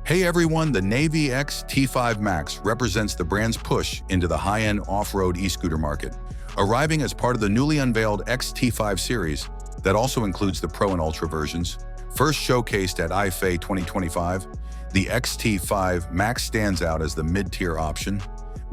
Hey everyone, the Navee XT5 Max represents the brand's push into the high-end off-road e-scooter market, arriving as part of the newly unveiled XT5 series that also includes the Pro and Ultra versions. First showcased at IFA 2025, the XT5 Max stands out as the mid-tier option,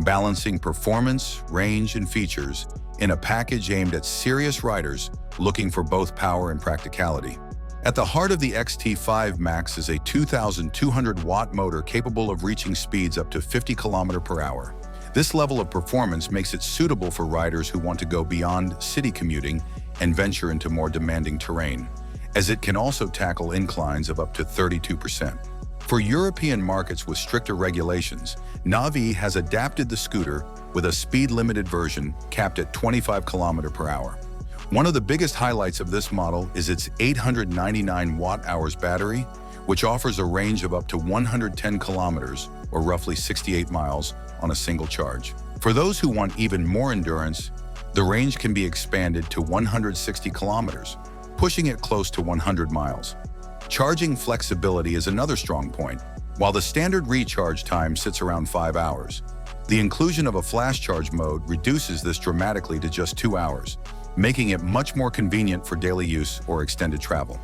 balancing performance, range, and features in a package aimed at serious riders looking for both power and practicality. At the heart of the XT5 Max is a 2,200-watt motor capable of reaching speeds up to 50 km/h. This level of performance makes it suitable for riders who want to go beyond city commuting and venture into more demanding terrain, as it can also tackle inclines of up to 32%. For European markets with stricter regulations, Navee has adapted the scooter with a speed-limited version capped at 25 km/h. One of the biggest highlights of this model is its 899 watt-hours battery, which offers a range of up to 110 kilometers, or roughly 68 miles, on a single charge. For those who want even more endurance, the range can be expanded to 160 kilometers, pushing it close to 100 miles. Charging flexibility is another strong point. While the standard recharge time sits around 5 hours, the inclusion of a flash charge mode reduces this dramatically to just 2 hours, making it much more convenient for daily use or extended travel.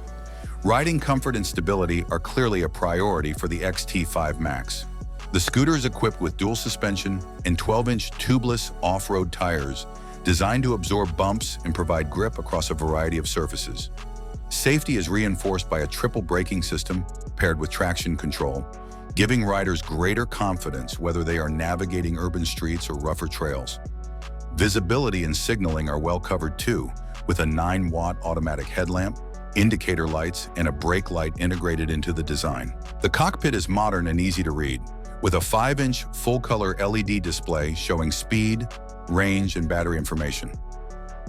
Riding comfort and stability are clearly a priority for the XT5 Max. The scooter is equipped with dual suspension and 12-inch tubeless off-road tires designed to absorb bumps and provide grip across a variety of surfaces. Safety is reinforced by a triple braking system paired with traction control, giving riders greater confidence whether they are navigating urban streets or rougher trails. Visibility and signaling are well covered too, with a 9-watt automatic headlamp, indicator lights, and a brake light integrated into the design. The cockpit is modern and easy to read, with a 5-inch full-color LED display showing speed, range, and battery information.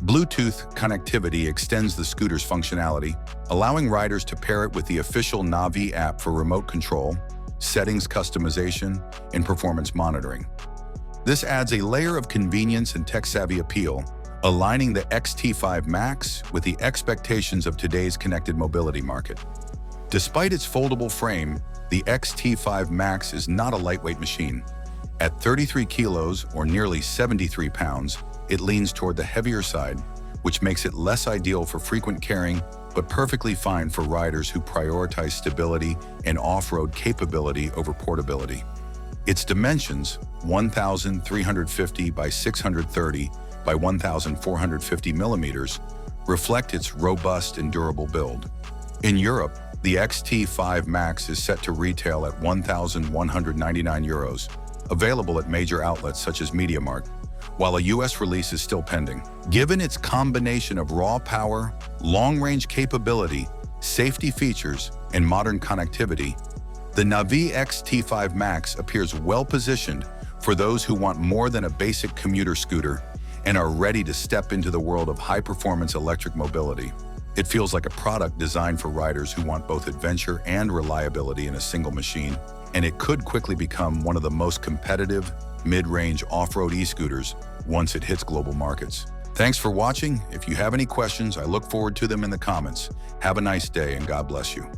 Bluetooth connectivity extends the scooter's functionality, allowing riders to pair it with the official Navee app for remote control, settings customization, and performance monitoring. This adds a layer of convenience and tech-savvy appeal, aligning the XT5 Max with the expectations of today's connected mobility market. Despite its foldable frame, the XT5 Max is not a lightweight machine. At 33 kilos, or nearly 73 pounds, it leans toward the heavier side, which makes it less ideal for frequent carrying, but perfectly fine for riders who prioritize stability and off-road capability over portability. Its dimensions, 1,350 by 630 by 1,450 millimeters, reflect its robust and durable build. In Europe, the XT5 Max is set to retail at €1,199, available at major outlets such as MediaMarkt, while a US release is still pending. Given its combination of raw power, long-range capability, safety features, and modern connectivity, the Navee XT5 Max appears well-positioned for those who want more than a basic commuter scooter and are ready to step into the world of high-performance electric mobility. It feels like a product designed for riders who want both adventure and reliability in a single machine, and it could quickly become one of the most competitive, mid-range off-road e-scooters once it hits global markets. Thanks for watching. If you have any questions, I look forward to them in the comments. Have a nice day and God bless you.